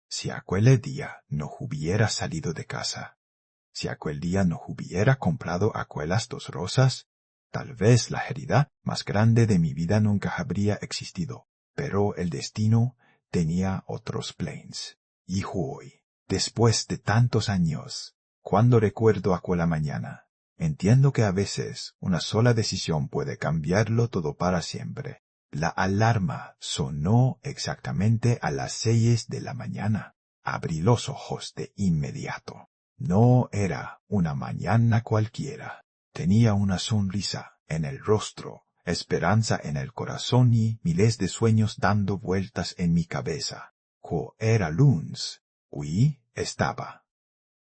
Si aquel día no hubiera salido de casa, si aquel día no hubiera comprado aquellas 2 rosas, tal vez la herida más grande de mi vida nunca habría existido. Pero el destino tenía otros planes. Y hoy, después de tantos años, cuando recuerdo aquella mañana, entiendo que a veces una sola decisión puede cambiarlo todo para siempre. La alarma sonó exactamente a las 6 de la mañana. Abrí los ojos de inmediato. No era una mañana cualquiera. Tenía una sonrisa en el rostro, esperanza en el corazón y miles de sueños dando vueltas en mi cabeza. Era lunes. Hoy estaba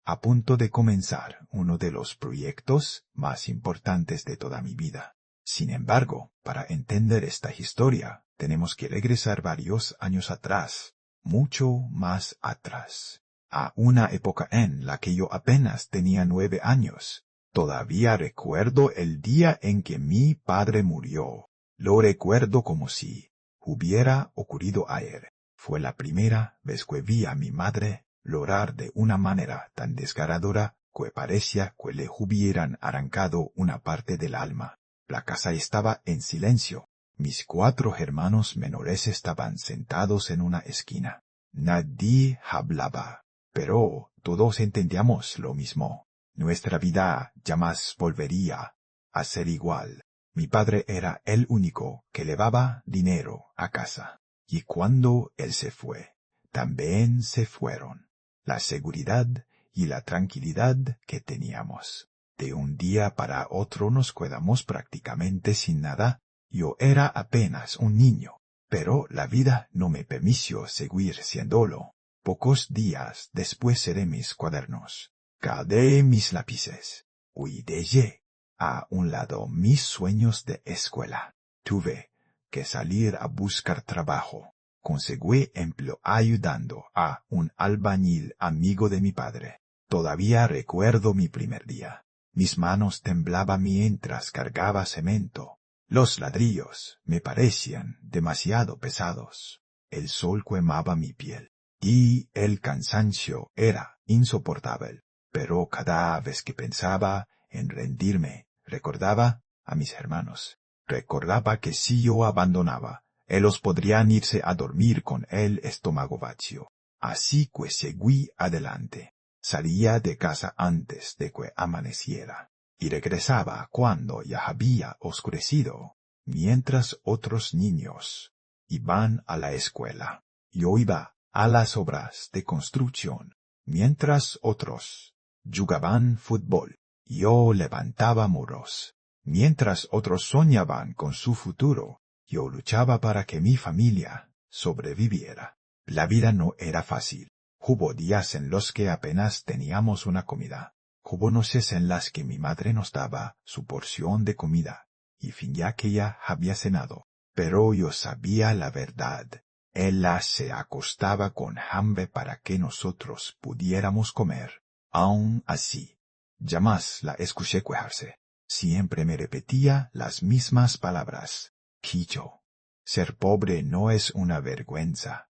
a punto de comenzar uno de los proyectos más importantes de toda mi vida. Sin embargo, para entender esta historia, tenemos que regresar varios años atrás, mucho más atrás, a una época en la que yo apenas tenía 9 años. Todavía recuerdo el día en que mi padre murió. Lo recuerdo como si hubiera ocurrido ayer. Fue la primera vez que vi a mi madre llorar de una manera tan desgarradora que parecía que le hubieran arrancado una parte del alma. La casa estaba en silencio. Mis 4 hermanos menores estaban sentados en una esquina. Nadie hablaba, pero todos entendíamos lo mismo. Nuestra vida jamás volvería a ser igual. Mi padre era el único que llevaba dinero a casa. Y cuando él se fue, también se fueron la seguridad y la tranquilidad que teníamos. De un día para otro nos quedamos prácticamente sin nada. Yo era apenas un niño, pero la vida no me permitió seguir siéndolo. Pocos días después cerré mis cuadernos, guardé mis lápices, y dejé a un lado mis sueños de escuela. Tuve que salir a buscar trabajo. Conseguí empleo ayudando a un albañil amigo de mi padre. Todavía recuerdo mi primer día. Mis manos temblaban mientras cargaba cemento. Los ladrillos me parecían demasiado pesados. El sol quemaba mi piel y el cansancio era insoportable. Pero cada vez que pensaba en rendirme, recordaba a mis hermanos. Recordaba que si yo abandonaba, ellos podrían irse a dormir con el estómago vacío. Así que seguí adelante. Salía de casa antes de que amaneciera y regresaba cuando ya había oscurecido. Mientras otros niños iban a la escuela, yo iba a las obras de construcción. Mientras otros jugaban fútbol, yo levantaba muros. Mientras otros soñaban con su futuro, yo luchaba para que mi familia sobreviviera. La vida no era fácil. Hubo días en los que apenas teníamos una comida. Hubo noches en las que mi madre nos daba su porción de comida, y fingía que ya había cenado. Pero yo sabía la verdad. Ella se acostaba con hambre para que nosotros pudiéramos comer. Aun así, jamás la escuché quejarse. Siempre me repetía las mismas palabras. Quicho, ser pobre no es una vergüenza.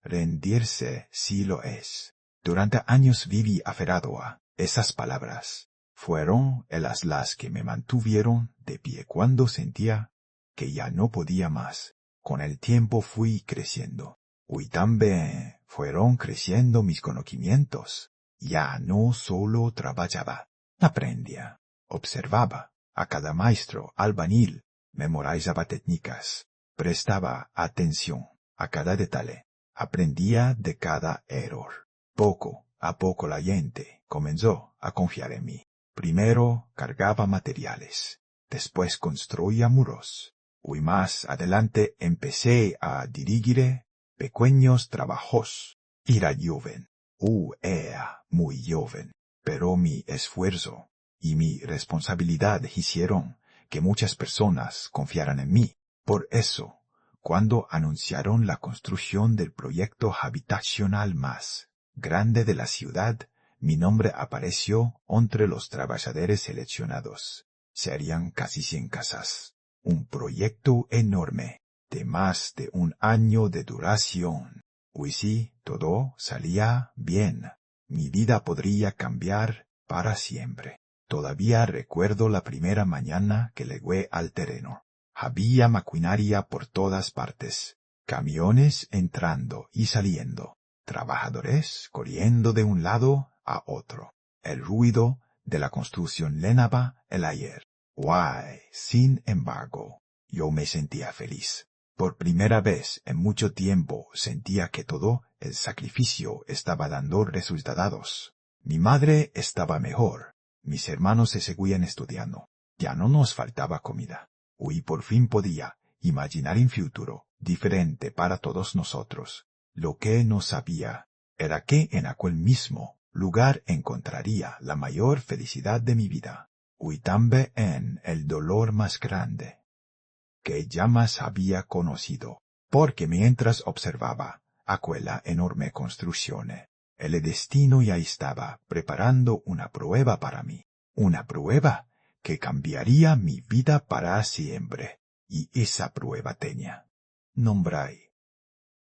Rendirse sí lo es. Durante años viví aferrado a esas palabras. Fueron ellas las que me mantuvieron de pie cuando sentía que ya no podía más. Con el tiempo fui creciendo. Y también fueron creciendo mis conocimientos. Ya no solo trabajaba, aprendía, observaba a cada maestro albañil, memorizaba técnicas, prestaba atención a cada detalle. Aprendía de cada error. Poco a poco la gente comenzó a confiar en mí. Primero cargaba materiales, después construía muros, y más adelante empecé a dirigir pequeños trabajos. Era joven, era muy joven, pero mi esfuerzo y mi responsabilidad hicieron que muchas personas confiaran en mí. Por eso, cuando anunciaron la construcción del proyecto habitacional más grande de la ciudad, mi nombre apareció entre los trabajadores seleccionados. Serían casi 100 casas. Un proyecto enorme, de más de un año de duración. Uy, sí, todo salía bien. Mi vida podría cambiar para siempre. Todavía recuerdo la primera mañana que llegué al terreno. Había maquinaria por todas partes. Camiones entrando y saliendo. Trabajadores corriendo de un lado a otro. El ruido de la construcción llenaba el aire. Guay, sin embargo, yo me sentía feliz. Por primera vez en mucho tiempo sentía que todo el sacrificio estaba dando resultados. Mi madre estaba mejor. Mis hermanos se seguían estudiando. Ya no nos faltaba comida. Y por fin podía imaginar un futuro diferente para todos nosotros. Lo que no sabía era que en aquel mismo lugar encontraría la mayor felicidad de mi vida. Y también el dolor más grande que jamás había conocido, porque mientras observaba aquella enorme construcción, el destino ya estaba preparando una prueba para mí, una prueba que cambiaría mi vida para siempre, y esa prueba tenía nombre,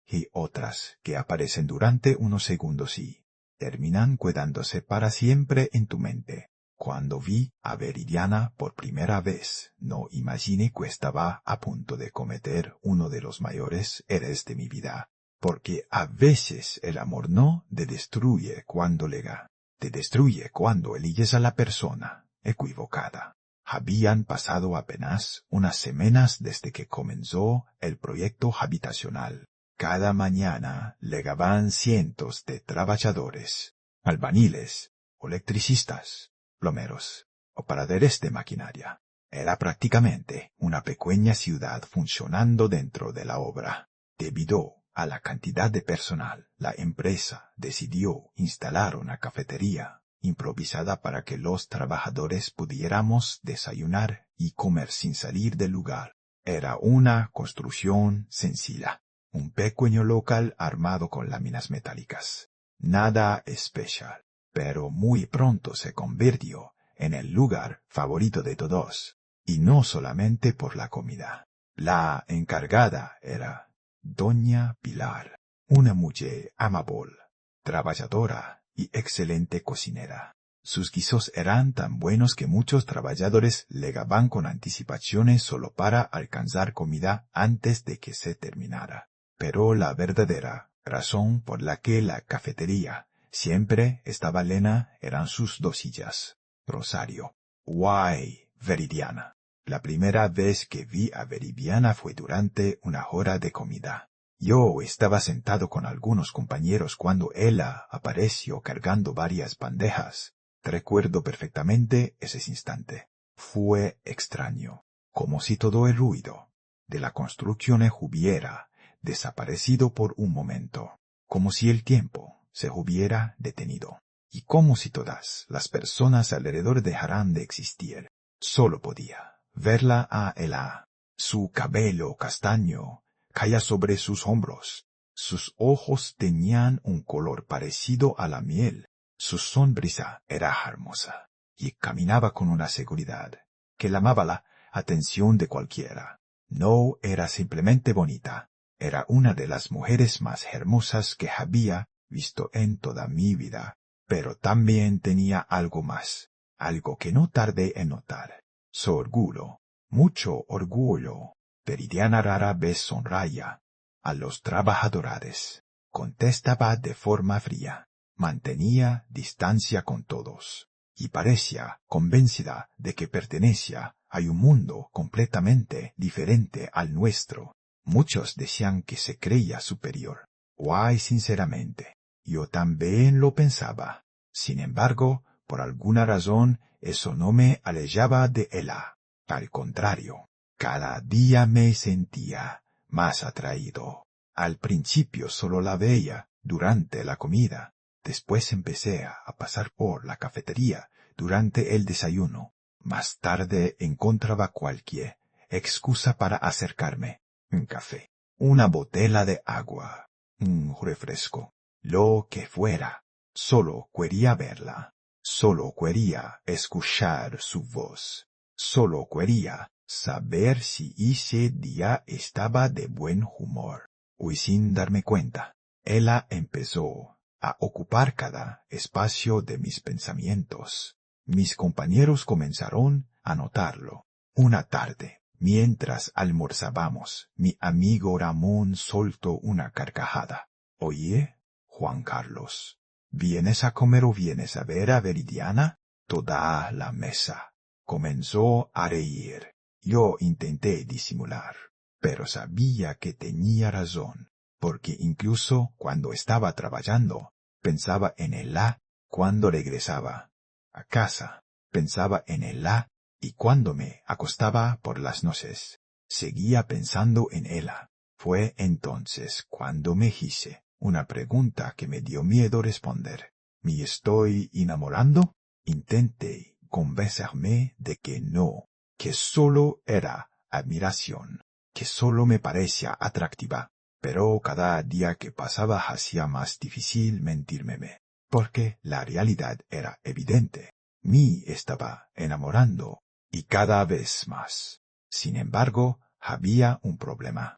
y otras que aparecen durante unos segundos y terminan quedándose para siempre en tu mente. Cuando vi a Viridiana por primera vez, no imaginé que estaba a punto de cometer uno de los mayores errores de mi vida, porque a veces el amor no te destruye cuando lega, te destruye cuando eliges a la persona equivocada. Habían pasado apenas unas semanas desde que comenzó el proyecto habitacional. Cada mañana llegaban cientos de trabajadores, albañiles, electricistas, plomeros, operadores de maquinaria. Era prácticamente una pequeña ciudad funcionando dentro de la obra. Debido a la cantidad de personal, la empresa decidió instalar una cafetería improvisada para que los trabajadores pudiéramos desayunar y comer sin salir del lugar. Era una construcción sencilla, un pequeño local armado con láminas metálicas. Nada especial, pero muy pronto se convirtió en el lugar favorito de todos, y no solamente por la comida. La encargada era Doña Pilar, una mujer amable, trabajadora y excelente cocinera. Sus guisos eran tan buenos que muchos trabajadores llegaban con anticipaciones solo para alcanzar comida antes de que se terminara. Pero la verdadera razón por la que la cafetería siempre estaba llena eran sus dos sillas. Rosario. Guay, Viridiana. La primera vez que vi a Viridiana fue durante una hora de comida. Yo estaba sentado con algunos compañeros cuando ella apareció cargando varias bandejas. Recuerdo perfectamente ese instante. Fue extraño, como si todo el ruido de la construcción hubiera desaparecido por un momento, como si el tiempo se hubiera detenido, y como si todas las personas alrededor dejaran de existir. Solo podía verla a ella. Su cabello castaño caía sobre sus hombros. Sus ojos tenían un color parecido a la miel. Su sonrisa era hermosa, y caminaba con una seguridad que llamaba la atención de cualquiera. No era simplemente bonita, era una de las mujeres más hermosas que había visto en toda mi vida, pero también tenía algo más, algo que no tardé en notar. Su orgullo, mucho orgullo. Viridiana rara vez sonreía a los trabajadores, contestaba de forma fría, mantenía distancia con todos, y parecía convencida de que pertenecía a un mundo completamente diferente al nuestro. Muchos decían que se creía superior. Guay, sinceramente, yo también lo pensaba. Sin embargo, por alguna razón, eso no me alejaba de ella. Al contrario, cada día me sentía más atraído. Al principio solo la veía durante la comida. Después empecé a pasar por la cafetería durante el desayuno. Más tarde encontraba cualquier excusa para acercarme. Un café, una botella de agua, un refresco, lo que fuera. Solo quería verla. Solo quería escuchar su voz. Solo quería saber si ese día estaba de buen humor. Y sin darme cuenta, Ella empezó a ocupar cada espacio de mis pensamientos. Mis compañeros comenzaron a notarlo. Una tarde, mientras almorzábamos, mi amigo Ramón soltó una carcajada. Oye, Juan Carlos, ¿vienes a comer o vienes a ver a Veridiana? Toda la mesa comenzó a reír. Yo intenté disimular, pero sabía que tenía razón, porque incluso cuando estaba trabajando, pensaba en ella. Cuando regresaba a casa, pensaba en ella, y cuando me acostaba por las noches, seguía pensando en ella. Fue entonces cuando me hice una pregunta que me dio miedo responder. ¿Me estoy enamorando? Intenté convencerme de que no, que solo era admiración, que solo me parecía atractiva, pero cada día que pasaba hacía más difícil mentirme, porque la realidad era evidente. Me estaba enamorando, y cada vez más. Sin embargo, había un problema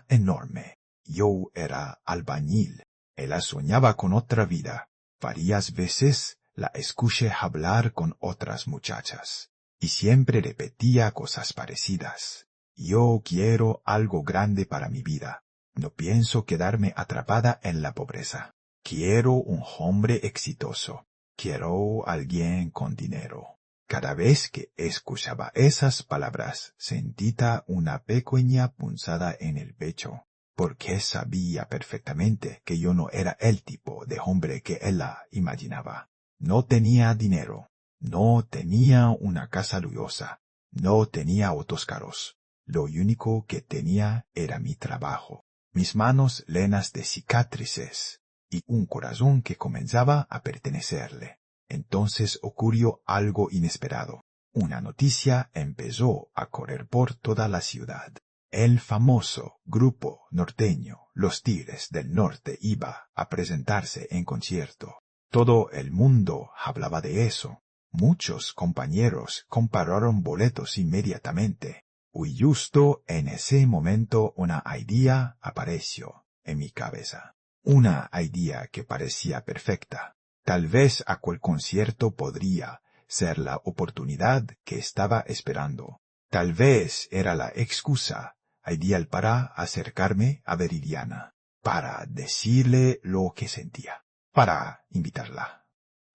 enorme. Yo era albañil. Ella soñaba con otra vida. Varias veces la escuché hablar con otras muchachas, y siempre repetía cosas parecidas. Yo quiero algo grande para mi vida. No pienso quedarme atrapada en la pobreza. Quiero un hombre exitoso. Quiero alguien con dinero. Cada vez que escuchaba esas palabras, sentía una pequeña punzada en el pecho, porque sabía perfectamente que yo no era el tipo de hombre que ella imaginaba. No tenía dinero, no tenía una casa lujosa, no tenía autos caros. Lo único que tenía era mi trabajo, mis manos llenas de cicatrices y un corazón que comenzaba a pertenecerle. Entonces ocurrió algo inesperado. Una noticia empezó a correr por toda la ciudad. El famoso grupo norteño, Los Tigres del Norte, iba a presentarse en concierto. Todo el mundo hablaba de eso. Muchos compañeros compraron boletos inmediatamente. Y justo en ese momento una idea apareció en mi cabeza. Una idea que parecía perfecta. Tal vez aquel concierto podría ser la oportunidad que estaba esperando. Tal vez era la excusa ideal para acercarme a Veridiana, para decirle lo que sentía, para invitarla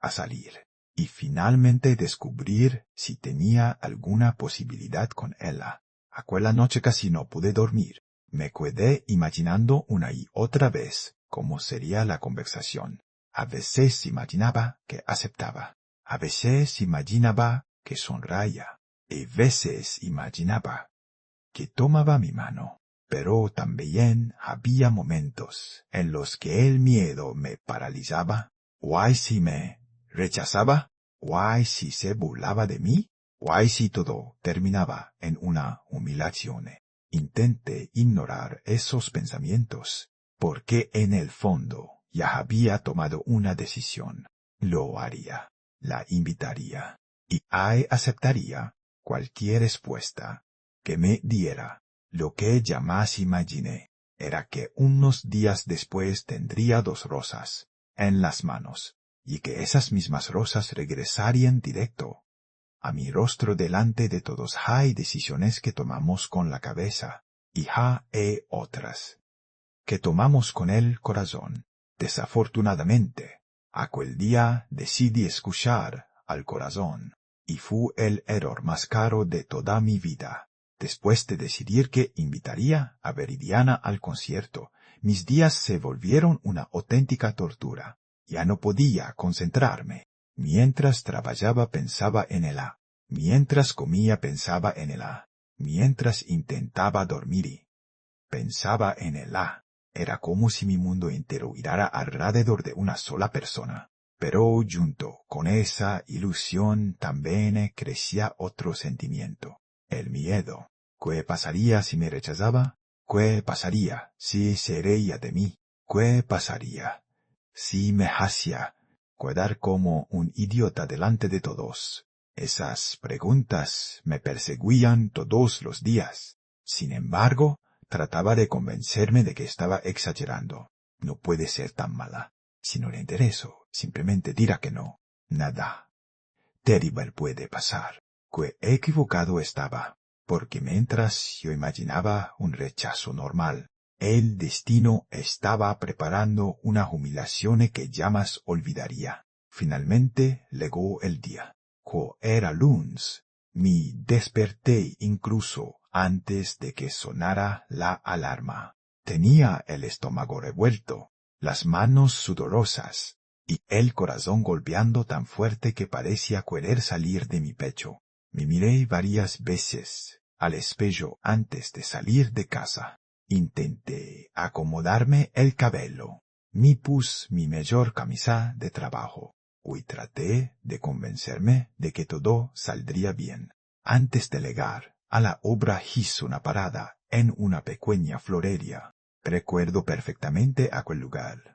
a salir y finalmente descubrir si tenía alguna posibilidad con ella. Aquella noche casi no pude dormir. Me quedé imaginando una y otra vez cómo sería la conversación. A veces imaginaba que aceptaba, a veces imaginaba que sonreía, y a veces imaginaba que tomaba mi mano. Pero también había momentos en los que el miedo me paralizaba. ¿Why si me rechazaba? ¿Why si se burlaba de mí? ¿Why si todo terminaba en una humillación? Intenté ignorar esos pensamientos, porque en el fondo ya había tomado una decisión. Lo haría, la invitaría, y aceptaría cualquier respuesta que me diera. Lo que jamás imaginé era que unos días después tendría 2 rosas en las manos, y que esas mismas rosas regresarían directo a mi rostro. Delante de todos hay decisiones que tomamos con la cabeza, y hay otras que tomamos con el corazón. Desafortunadamente, aquel día decidí escuchar al corazón, y fue el error más caro de toda mi vida. Después de decidir que invitaría a Veridiana al concierto, mis días se volvieron una auténtica tortura. Ya no podía concentrarme. Mientras trabajaba pensaba en ella. Mientras comía pensaba en ella. Mientras intentaba dormir pensaba en ella. Era como si mi mundo entero girara alrededor de una sola persona. Pero junto con esa ilusión también crecía otro sentimiento. El miedo. ¿Qué pasaría si me rechazaba? ¿Qué pasaría si se reía de mí? ¿Qué pasaría si me hacía quedar como un idiota delante de todos? Esas preguntas me perseguían todos los días. Sin embargo, trataba de convencerme de que estaba exagerando. No puede ser tan mala. Si no le intereso, simplemente dirá que no. Nada terrible puede pasar. Que equivocado estaba, porque mientras yo imaginaba un rechazo normal, el destino estaba preparando una humillación que jamás olvidaría. Finalmente llegó el día. Era lunes. Me desperté incluso antes de que sonara la alarma. Tenía el estómago revuelto, las manos sudorosas, y el corazón golpeando tan fuerte que parecía querer salir de mi pecho. Me miré varias veces al espejo antes de salir de casa. Intenté acomodarme el cabello. Me puse mi mejor camisa de trabajo y traté de convencerme de que todo saldría bien. Antes de llegar a la obra hice una parada en una pequeña florería. Recuerdo perfectamente aquel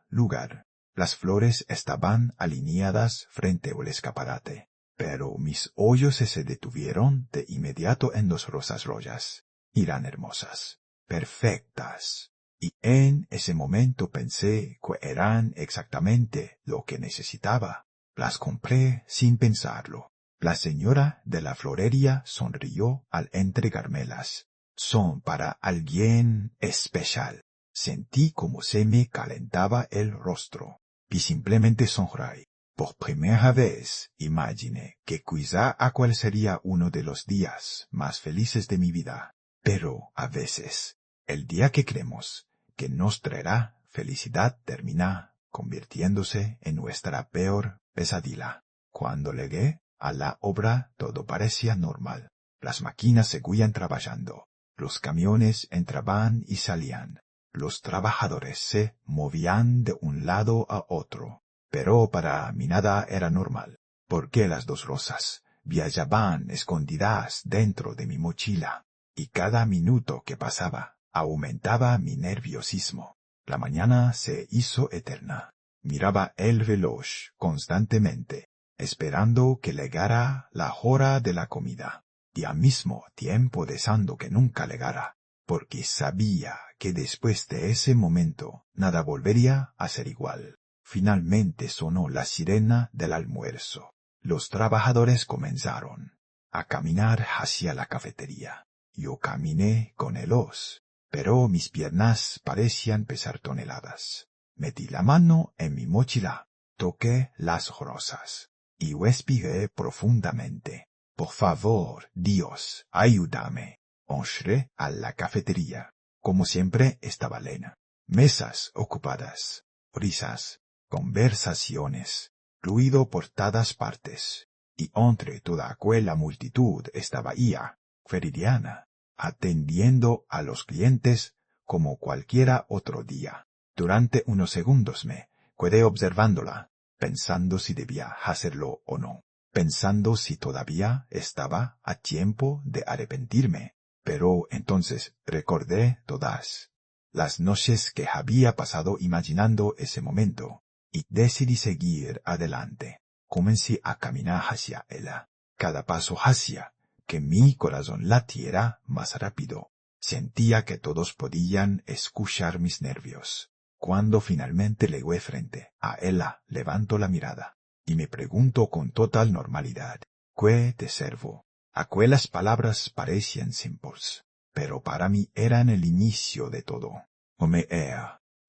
lugar. Las flores estaban alineadas frente al escaparate, pero mis ojos se detuvieron de inmediato en dos rosas rojas. Eran hermosas, perfectas, y en ese momento pensé que eran exactamente lo que necesitaba. Las compré sin pensarlo. La señora de la florería sonrió al entregármelas. Son para alguien especial. Sentí como se me calentaba el rostro y simplemente sonreí. Por primera vez imaginé que quizá aquel sería uno de los días más felices de mi vida. Pero a veces, el día que creemos que nos traerá felicidad termina convirtiéndose en nuestra peor pesadilla. Cuando llegué a la obra todo parecía normal. Las máquinas seguían trabajando. Los camiones entraban y salían. Los trabajadores se movían de un lado a otro, pero para mí nada era normal, porque las dos rosas viajaban escondidas dentro de mi mochila, y cada minuto que pasaba aumentaba mi nerviosismo. La mañana se hizo eterna. Miraba el reloj constantemente, esperando que llegara la hora de la comida, y al mismo tiempo deseando que nunca llegara, porque sabía que después de ese momento nada volvería a ser igual. Finalmente sonó la sirena del almuerzo. Los trabajadores comenzaron a caminar hacia la cafetería. Yo caminé con ellos, pero mis piernas parecían pesar toneladas. Metí la mano en mi mochila, toqué las rosas y respiré profundamente. Por favor, Dios, ayúdame. Entré a la cafetería. Como siempre estaba llena. Mesas ocupadas, risas, conversaciones, ruido por todas partes. Y entre toda aquella multitud estaba ella, Feridiana, atendiendo a los clientes como cualquiera otro día. Durante unos segundos me quedé observándola, pensando si debía hacerlo o no, pensando si todavía estaba a tiempo de arrepentirme. Pero entonces recordé todas las noches que había pasado imaginando ese momento, y decidí seguir adelante. Comencé a caminar hacia ella. Cada paso hacía que mi corazón latiera más rápido. Sentía que todos podían escuchar mis nervios. Cuando finalmente llegué frente a ella, levanto la mirada y me pregunto con total normalidad: ¿qué te servo? Aquellas palabras parecían simples, pero para mí eran el inicio de todo.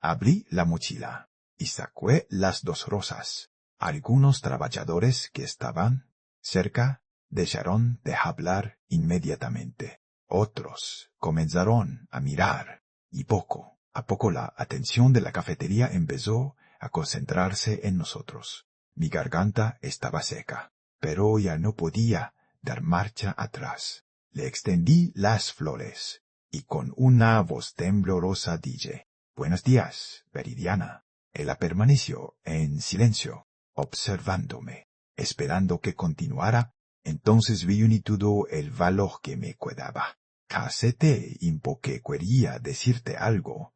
Abrí la mochila y saqué las dos rosas. Algunos trabajadores que estaban cerca dejaron de hablar inmediatamente. Otros comenzaron a mirar, y poco a poco la atención de la cafetería empezó a concentrarse en nosotros. Mi garganta estaba seca, pero ya no podía dar marcha atrás. Le extendí las flores, y con una voz temblorosa dije: «Buenos días, Veridiana». Ella permaneció en silencio, observándome, esperando que continuara. Entonces vi en todo el valor que me quedaba. Casete porque quería decirte algo.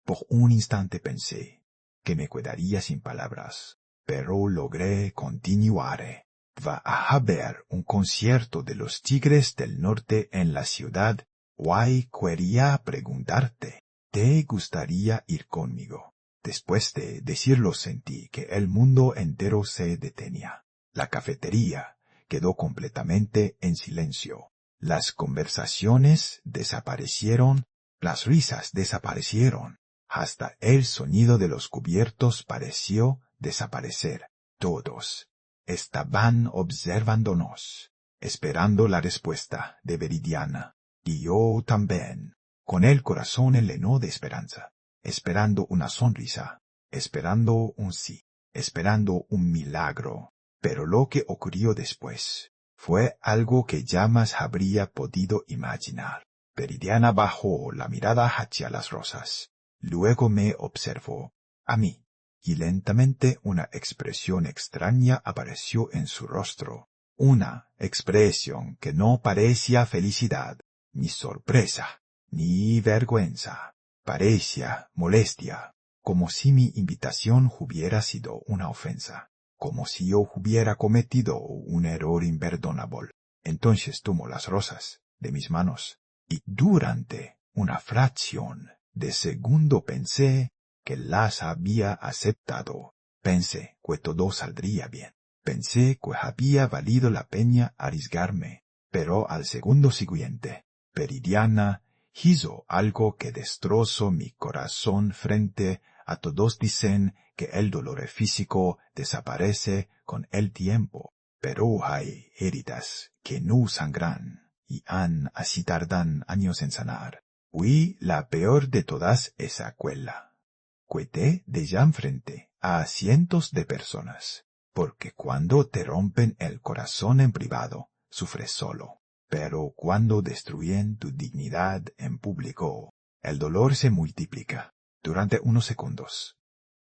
Por un instante pensé que me quedaría sin palabras, pero logré continuar. Va a haber un concierto de los Tigres del Norte en la ciudad. Quería preguntarte ¿Te gustaría ir conmigo? Después de decirlo sentí que el mundo entero se detenía. La cafetería quedó completamente en silencio. Las conversaciones desaparecieron, las risas desaparecieron. Hasta el sonido de los cubiertos pareció desaparecer. Todos estaban observándonos, esperando la respuesta de Veridiana. Y yo también, con el corazón lleno de esperanza, esperando una sonrisa, esperando un sí, esperando un milagro. Pero lo que ocurrió después fue algo que jamás habría podido imaginar. Veridiana bajó la mirada hacia las rosas. Luego me observó a mí, y lentamente una expresión extraña apareció en su rostro. Una expresión que no parecía felicidad, ni sorpresa, ni vergüenza. Parecía molestia, como si mi invitación hubiera sido una ofensa, como si yo hubiera cometido un error imperdonable. Entonces tomó las rosas de mis manos, y durante una fracción de segundo pensé que las había aceptado. Pensé que todo saldría bien. Pensé que había valido la pena arriesgarme. Pero al segundo siguiente, Veridiana hizo algo que destrozó mi corazón. Frente a todos dicen que el dolor físico desaparece con el tiempo, pero hay heridas que no sangran y así tardan años en sanar. Fui la peor de todas esa cuela. Cuete de ya frente a cientos de personas, porque cuando te rompen el corazón en privado, sufres solo. Pero cuando destruyen tu dignidad en público, el dolor se multiplica durante unos segundos.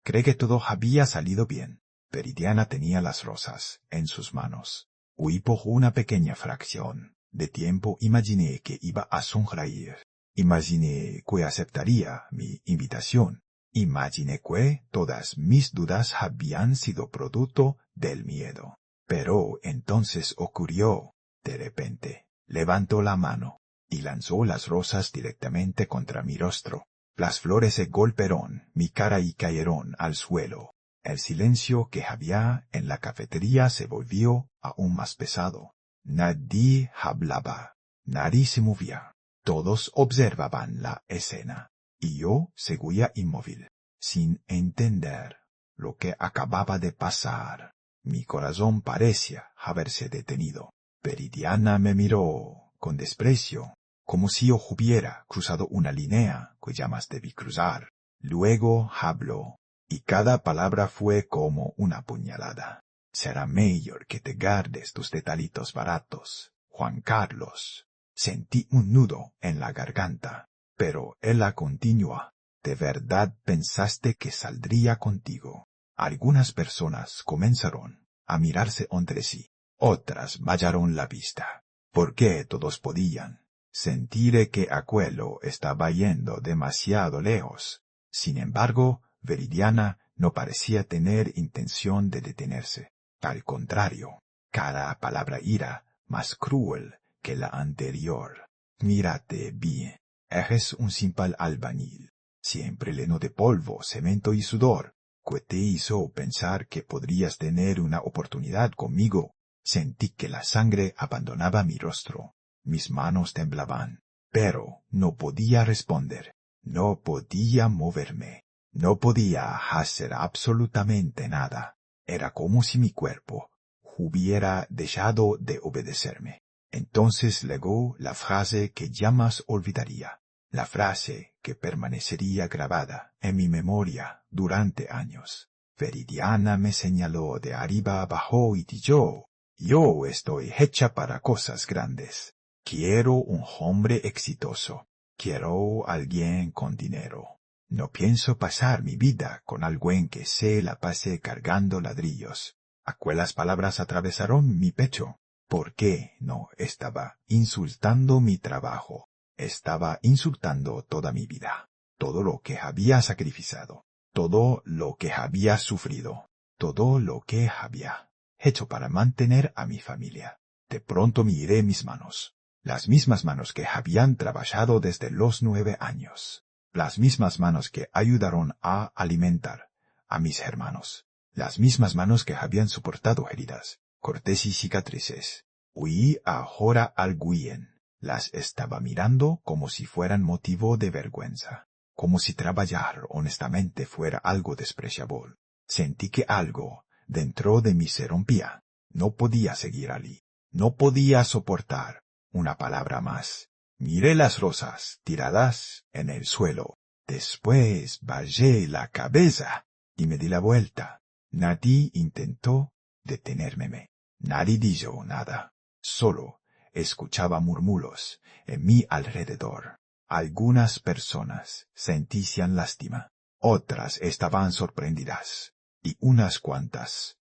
Cree que todo había salido bien. Veridiana tenía las rosas en sus manos. Huí por una pequeña fracción de tiempo. Imaginé que iba a sonreír. Imaginé que aceptaría mi invitación. Imaginé que todas mis dudas habían sido producto del miedo. Pero entonces ocurrió. De repente, levantó la mano y lanzó las rosas directamente contra mi rostro. Las flores se golpearon mi cara y cayeron al suelo. El silencio que había en la cafetería se volvió aún más pesado. Nadie hablaba, nadie se movía. Todos observaban la escena, y yo seguía inmóvil, sin entender lo que acababa de pasar. Mi corazón parecía haberse detenido. Veridiana me miró con desprecio, como si yo hubiera cruzado una línea que jamás debí cruzar. Luego habló, y cada palabra fue como una puñalada. Será mejor que te guardes tus detallitos baratos, Juan Carlos. Sentí un nudo en la garganta, pero ella continúa. ¿De verdad pensaste que saldría contigo? Algunas personas comenzaron a mirarse entre sí. Otras bajaron la vista, porque todos podían sentir que aquello estaba yendo demasiado lejos. Sin embargo, Veridiana no parecía tener intención de detenerse. Al contrario, cada palabra era más cruel que la anterior. Mírate bien, eres un simple albañil, siempre lleno de polvo, cemento y sudor, que te hizo pensar que podrías tener una oportunidad conmigo. Sentí que la sangre abandonaba mi rostro. Mis manos temblaban, pero no podía responder. No podía moverme. No podía hacer absolutamente nada. Era como si mi cuerpo hubiera dejado de obedecerme. Entonces legó la frase que jamás olvidaría. La frase que permanecería grabada en mi memoria durante años. Veridiana me señaló de arriba abajo y dijo: yo estoy hecha para cosas grandes. Quiero un hombre exitoso. Quiero alguien con dinero. No pienso pasar mi vida con alguien que se la pase cargando ladrillos. Aquellas palabras atravesaron mi pecho. ¿Por qué no estaba insultando mi trabajo? Estaba insultando toda mi vida. Todo lo que había sacrificado. Todo lo que había sufrido. Todo lo que había hecho para mantener a mi familia. De pronto miré mis manos, las mismas manos que habían trabajado desde los 9 años. las mismas manos que ayudaron a alimentar a mis hermanos, las mismas manos que habían soportado heridas, cortes y cicatrices. Huí ahora al Guyen. Las estaba mirando como si fueran motivo de vergüenza, como si trabajar honestamente fuera algo despreciable. Sentí que algo dentro de mí se rompía. No podía seguir allí. No podía soportar una palabra más. Miré las rosas tiradas en el suelo. Después bajé la cabeza y me di la vuelta. Nadie intentó detenerme. Nadie dijo nada. Solo escuchaba murmullos en mi alrededor. Algunas personas sentían lástima. Otras estaban sorprendidas. Y unas cuantas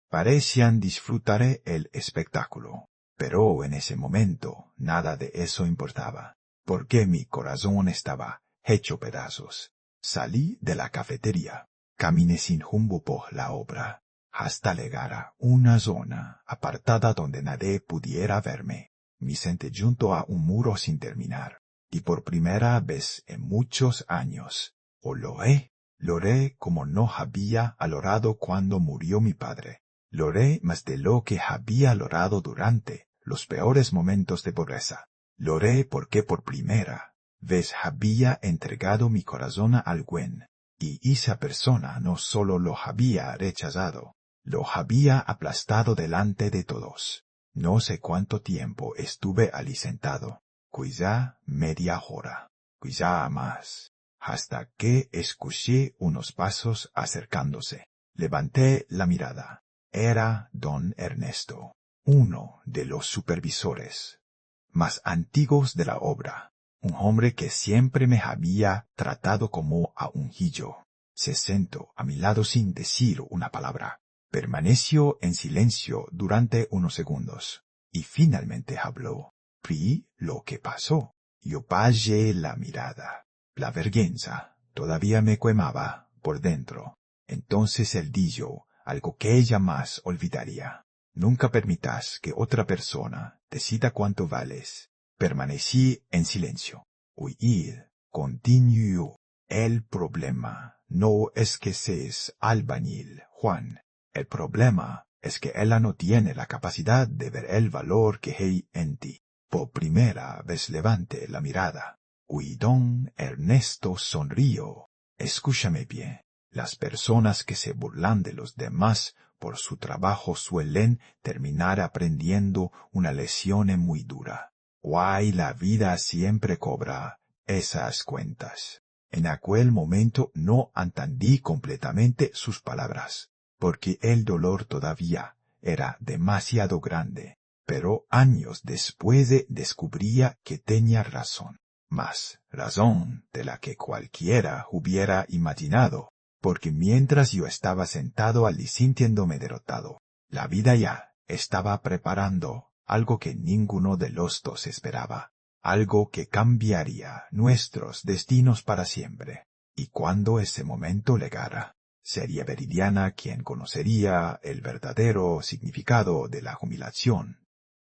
parecían disfrutar el espectáculo. Pero en ese momento nada de eso importaba, porque mi corazón estaba hecho pedazos. Salí de la cafetería, caminé sin rumbo por la obra, hasta llegar a una zona apartada donde nadie pudiera verme. Me senté junto a un muro sin terminar, y por primera vez en muchos años, lloré como no había llorado cuando murió mi padre. Lloré más de lo que había llorado durante los peores momentos de pobreza. Lloré porque por primera vez había entregado mi corazón a alguien, y esa persona no solo lo había rechazado, lo había aplastado delante de todos. No sé cuánto tiempo estuve allí sentado, quizá media hora, quizá más, hasta que escuché unos pasos acercándose. Levanté la mirada. Era don Ernesto, uno de los supervisores más antiguos de la obra, un hombre que siempre me había tratado como a un hillo. Se sentó a mi lado sin decir una palabra. Permaneció en silencio durante unos segundos, y finalmente habló. Vi lo que pasó. Yo bajé la mirada. La vergüenza todavía me quemaba por dentro. Entonces él dijo algo que ella más olvidaría. Nunca permitas que otra persona decida cuánto vales. Permanecí en silencio. Huid, continuó. El problema no es que seas albañil, Juan. El problema es que ella no tiene la capacidad de ver el valor que hay en ti. Por primera vez levanté la mirada. Don Ernesto sonrió. Escúchame bien. Las personas que se burlan de los demás por su trabajo suelen terminar aprendiendo una lección muy dura. Guay, la vida siempre cobra esas cuentas. En aquel momento no entendí completamente sus palabras, porque el dolor todavía era demasiado grande. Pero años después descubría que tenía razón, más razón de la que cualquiera hubiera imaginado. Porque mientras yo estaba sentado allí sintiéndome derrotado, la vida ya estaba preparando algo que ninguno de los dos esperaba, algo que cambiaría nuestros destinos para siempre. Y cuando ese momento llegara, sería Veridiana quien conocería el verdadero significado de la humillación.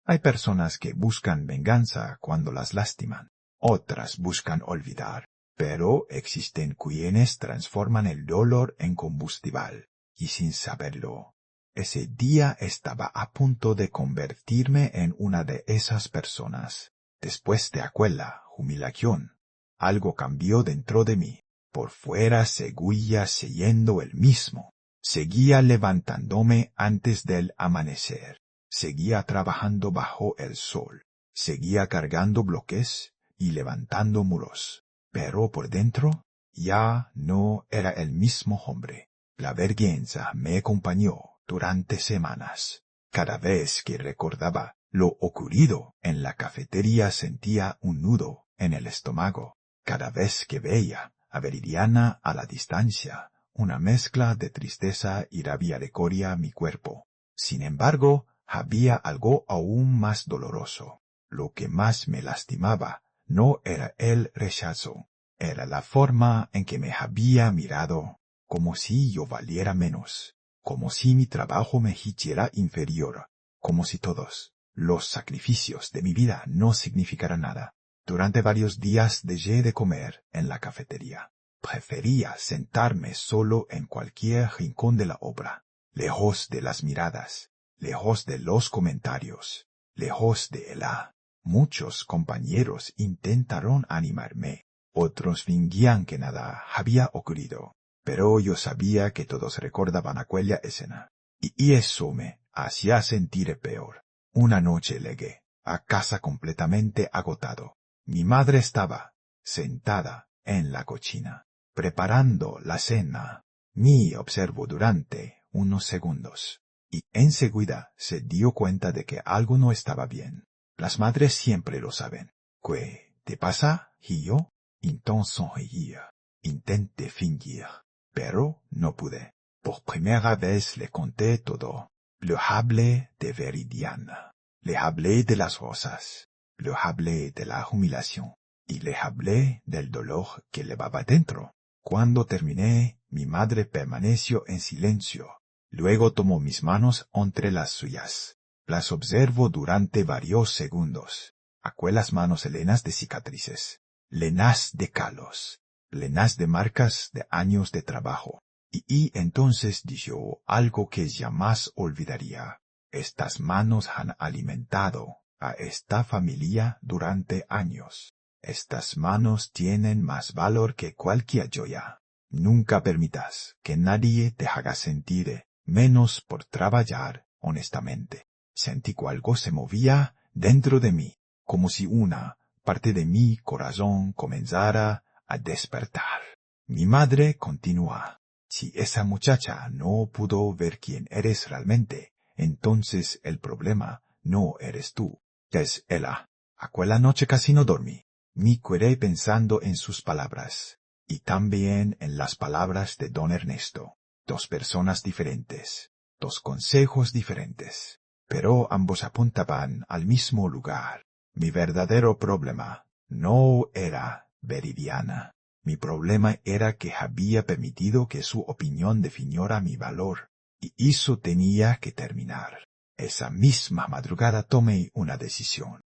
Hay personas que buscan venganza cuando las lastiman, otras buscan olvidar. Pero existen quienes transforman el dolor en combustible, y sin saberlo. Ese día estaba a punto de convertirme en una de esas personas. Después de aquella humillación, algo cambió dentro de mí. Por fuera seguía siendo el mismo. Seguía levantándome antes del amanecer. Seguía trabajando bajo el sol. Seguía cargando bloques y levantando muros. Pero por dentro ya no era el mismo hombre. La vergüenza me acompañó durante semanas. Cada vez que recordaba lo ocurrido en la cafetería sentía un nudo en el estómago. Cada vez que veía a Veridiana a la distancia, una mezcla de tristeza y rabia recorría mi cuerpo. Sin embargo, había algo aún más doloroso. Lo que más me lastimaba no era el rechazo, era la forma en que me había mirado, como si yo valiera menos, como si mi trabajo me hiciera inferior, como si todos los sacrificios de mi vida no significaran nada. Durante varios días dejé de comer en la cafetería. Prefería sentarme solo en cualquier rincón de la obra, lejos de las miradas, lejos de los comentarios, lejos de ella. Muchos compañeros intentaron animarme, otros fingían que nada había ocurrido, pero yo sabía que todos recordaban aquella escena, y eso me hacía sentir peor. Una noche llegué a casa completamente agotado. Mi madre estaba sentada en la cocina, preparando la cena. Me observó durante unos segundos, y enseguida se dio cuenta de que algo no estaba bien. Las madres siempre lo saben. ¿Qué te pasa, hijo? Entonces sonreía. Intenté fingir, pero no pude. Por primera vez le conté todo. Le hablé de Veridiana. Le hablé de las rosas. Le hablé de la humillación. Y le hablé del dolor que llevaba dentro. Cuando terminé, mi madre permaneció en silencio. Luego tomó mis manos entre las suyas. Las observo durante varios segundos. Aquellas manos llenas de cicatrices, llenas de calos, llenas de marcas de años de trabajo. Y entonces dijo algo que jamás olvidaría. Estas manos han alimentado a esta familia durante años. Estas manos tienen más valor que cualquier joya. Nunca permitas que nadie te haga sentir menos por trabajar honestamente. Sentí que algo se movía dentro de mí, como si una parte de mi corazón comenzara a despertar. Mi madre continúa. Si esa muchacha no pudo ver quién eres realmente, entonces el problema no eres tú, es ella. Aquella noche casi no dormí. Me quedé pensando en sus palabras, y también en las palabras de don Ernesto. Dos personas diferentes, dos consejos diferentes, pero ambos apuntaban al mismo lugar. Mi verdadero problema no era Veridiana. Mi problema era que había permitido que su opinión definiera mi valor, y eso tenía que terminar. Esa misma madrugada tomé una decisión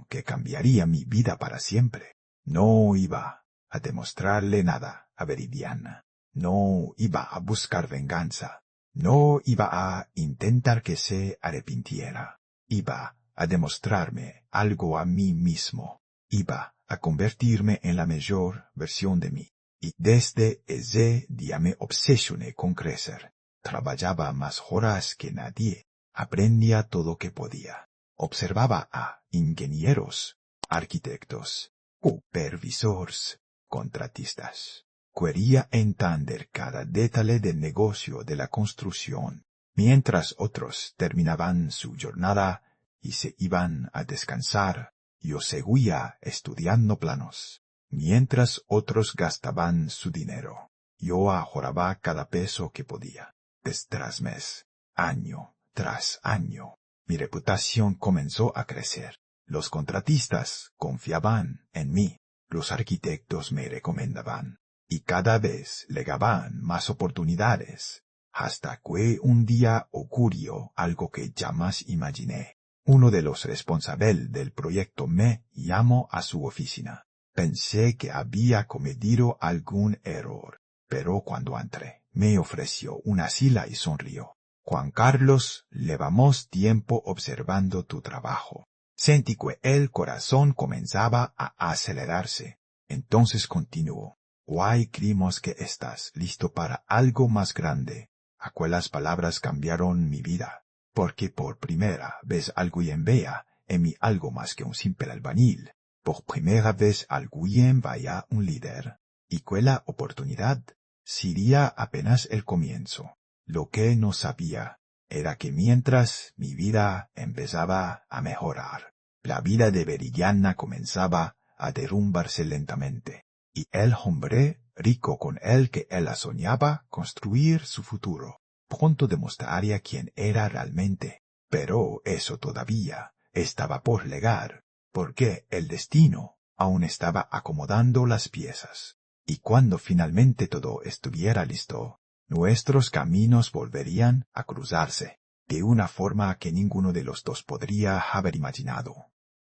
que cambiaría mi vida para siempre. No iba a demostrarle nada a Veridiana. No iba a buscar venganza. No iba a intentar que se arrepintiera. Iba a demostrarme algo a mí mismo. Iba a convertirme en la mejor versión de mí. Y desde ese día me obsesioné con crecer. Trabajaba más horas que nadie. Aprendía todo que podía. Observaba a ingenieros, arquitectos, supervisores, contratistas. Quería entender cada detalle del negocio de la construcción, mientras otros terminaban su jornada y se iban a descansar. Yo seguía estudiando planos, mientras otros gastaban su dinero. Yo ahorraba cada peso que podía, mes tras mes, año tras año. Mi reputación comenzó a crecer. Los contratistas confiaban en mí. Los arquitectos me recomendaban. Y cada vez llegaban más oportunidades. Hasta que un día ocurrió algo que jamás imaginé. Uno de los responsables del proyecto me llamó a su oficina. Pensé que había cometido algún error, pero cuando entré, me ofreció una silla y sonrió. Juan Carlos, llevamos tiempo observando tu trabajo. Sentí que el corazón comenzaba a acelerarse. Entonces continuó. Hoy creemos que estás listo para algo más grande. Aquellas palabras cambiaron mi vida, porque por primera vez alguien vea en mí algo más que un simple albañil. Por primera vez alguien vaya un líder. Y que la oportunidad sería apenas el comienzo. Lo que no sabía era que mientras mi vida empezaba a mejorar, la vida de Veridiana comenzaba a derrumbarse lentamente. Y el hombre rico con el que ella soñaba construir su futuro, pronto demostraría quién era realmente. Pero eso todavía estaba por llegar, porque el destino aún estaba acomodando las piezas. Y cuando finalmente todo estuviera listo, nuestros caminos volverían a cruzarse, de una forma que ninguno de los dos podría haber imaginado.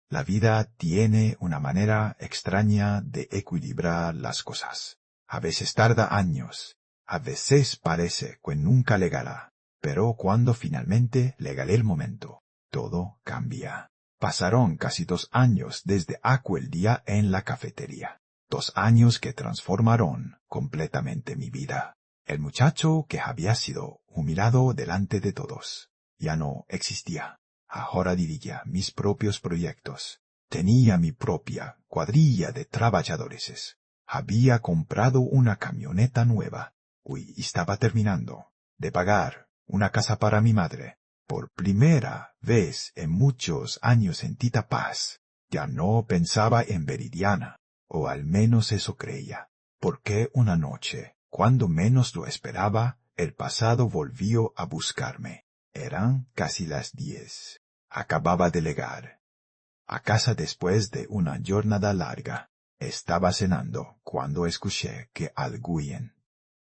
La vida tiene una manera extraña de equilibrar las cosas. A veces tarda años, a veces parece que nunca llegará, pero cuando finalmente llega el momento, todo cambia. Pasaron casi 2 años desde aquel día en la cafetería. 2 años que transformaron completamente mi vida. El muchacho que había sido humillado delante de todos ya no existía. Ahora dirigía mis propios proyectos. Tenía mi propia cuadrilla de trabajadores. Había comprado una camioneta nueva. Y estaba terminando de pagar una casa para mi madre. Por primera vez en muchos años sentí paz. Ya no pensaba en Veridiana, o al menos eso creía. Porque una noche, cuando menos lo esperaba, el pasado volvió a buscarme. Eran casi las 10. Acababa de llegar a casa después de una jornada larga. Estaba cenando cuando escuché que alguien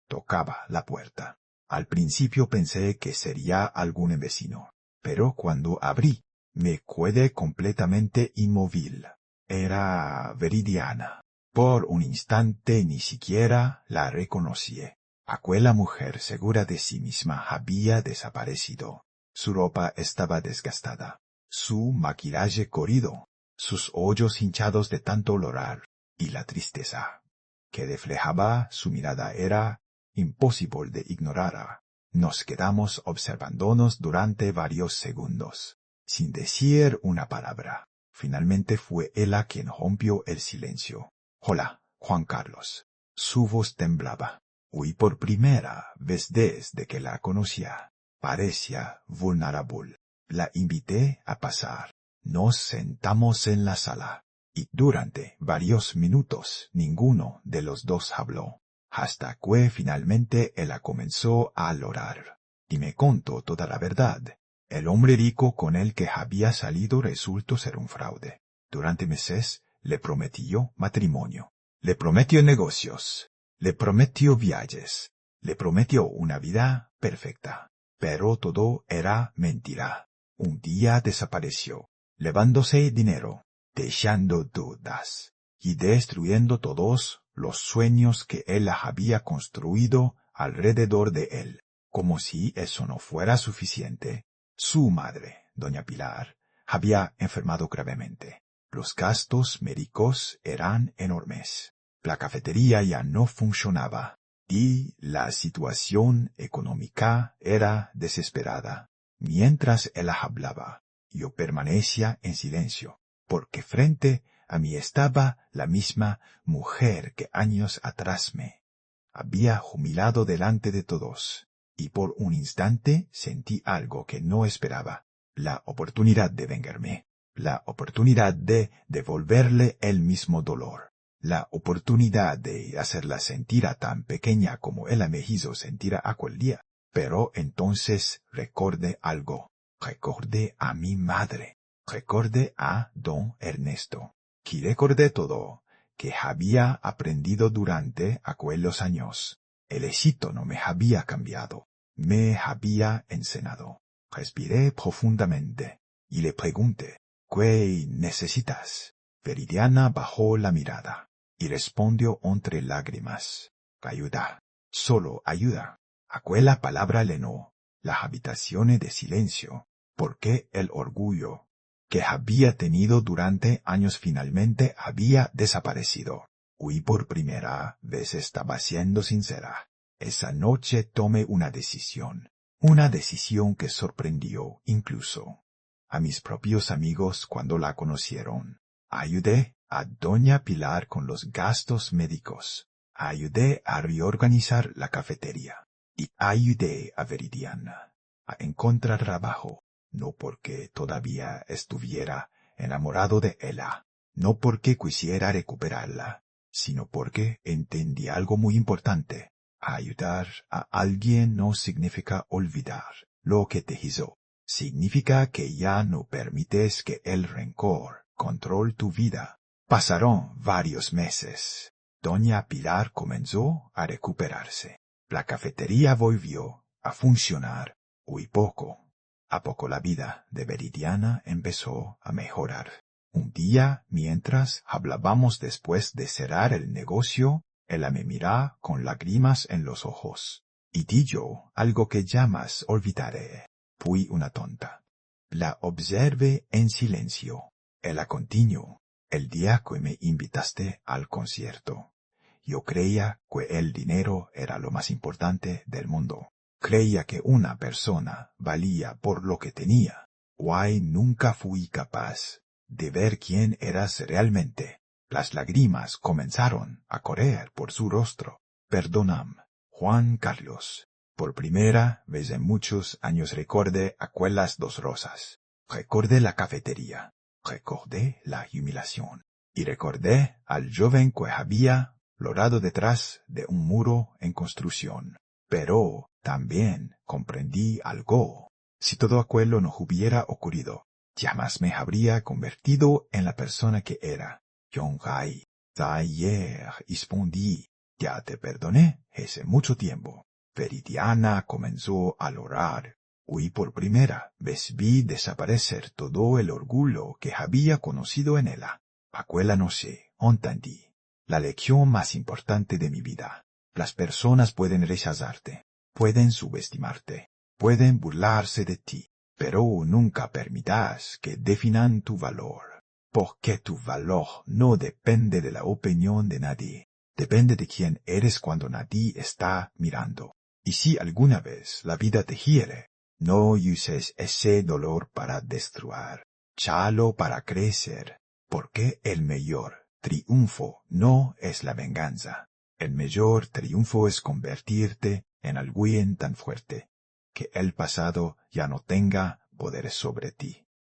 tocaba la puerta. Al principio pensé que sería algún vecino, pero cuando abrí, me quedé completamente inmóvil. Era Veridiana. Por un instante ni siquiera la reconocí. Aquella mujer segura de sí misma había desaparecido. Su ropa estaba desgastada, su maquillaje corrido, sus ojos hinchados de tanto llorar, y la tristeza que reflejaba su mirada era imposible de ignorar. Nos quedamos observándonos durante varios segundos, sin decir una palabra. Finalmente fue ella quien rompió el silencio. Hola, Juan Carlos. Su voz temblaba. Y por primera vez desde que la conocía, parecía vulnerable. La invité a pasar. Nos sentamos en la sala, y durante varios minutos ninguno de los dos habló, hasta que finalmente ella comenzó a llorar, y me contó toda la verdad. El hombre rico con el que había salido resultó ser un fraude. Durante meses le prometió matrimonio, le prometió negocios, le prometió viajes, le prometió una vida perfecta, pero todo era mentira. Un día desapareció, llevándose dinero, dejando dudas, y destruyendo todos los sueños que él había construido alrededor de él. Como si eso no fuera suficiente, su madre, doña Pilar, había enfermado gravemente. Los gastos médicos eran enormes. La cafetería ya no funcionaba, y la situación económica era desesperada. Mientras ella hablaba, yo permanecía en silencio, porque frente a mí estaba la misma mujer que años atrás me había humillado delante de todos, y por un instante sentí algo que no esperaba, la oportunidad de vengarme, la oportunidad de devolverle el mismo dolor, la oportunidad de hacerla sentir tan pequeña como ella me hizo sentir aquel día. Pero entonces recordé algo. Recordé a mi madre. Recordé a don Ernesto. Y recordé todo que había aprendido durante aquellos años. El éxito no me había cambiado. Me había enseñado. Respiré profundamente y le pregunté, ¿qué necesitas? Veridiana bajó la mirada y respondió entre lágrimas, ayuda, solo ayuda. Aquella palabra llenó las habitaciones de silencio, porque el orgullo que había tenido durante años finalmente había desaparecido. Y por primera vez estaba siendo sincera. Esa noche tomé una decisión que sorprendió incluso a mis propios amigos cuando la conocieron. Ayudé a doña Pilar con los gastos médicos. Ayudé a reorganizar la cafetería. Y ayudé a Veridiana a encontrar trabajo, no porque todavía estuviera enamorado de ella, no porque quisiera recuperarla, sino porque entendí algo muy importante. Ayudar a alguien no significa olvidar lo que te hizo. Significa que ya no permites que el rencor controle tu vida. Pasaron varios meses. Doña Pilar comenzó a recuperarse. La cafetería volvió a funcionar, y poco a poco la vida de Veridiana empezó a mejorar. Un día, mientras hablábamos después de cerrar el negocio, ella me mira con lágrimas en los ojos. Y di yo algo que jamás olvidaré. Fui una tonta. La observé en silencio. Ella continuó. El día que me invitaste al concierto. Yo creía que el dinero era lo más importante del mundo. Creía que una persona valía por lo que tenía. Guay, nunca fui capaz de ver quién eras realmente. Las lágrimas comenzaron a correr por su rostro. Perdóname, Juan Carlos. Por primera vez en muchos años recordé aquellas dos rosas. Recordé la cafetería. Recordé la humillación. Y recordé al joven que había logrado detrás de un muro en construcción. Pero también comprendí algo. Si todo aquello no hubiera ocurrido, jamás me habría convertido en la persona que era. Yonghai, ayer respondí, ya te perdoné hace mucho tiempo. Veridiana comenzó a llorar. Hoy por primera vez vi desaparecer todo el orgullo que había conocido en ella. Aquella noche entendí la lección más importante de mi vida. Las personas pueden rechazarte, pueden subestimarte, pueden burlarse de ti, pero nunca permitas que definan tu valor, porque tu valor no depende de la opinión de nadie, depende de quién eres cuando nadie está mirando. Y si alguna vez la vida te hiere, no uses ese dolor para destruir, échalo para crecer, porque el mayor triunfo no es la venganza. El mayor triunfo es convertirte en alguien tan fuerte que el pasado ya no tenga poder sobre ti.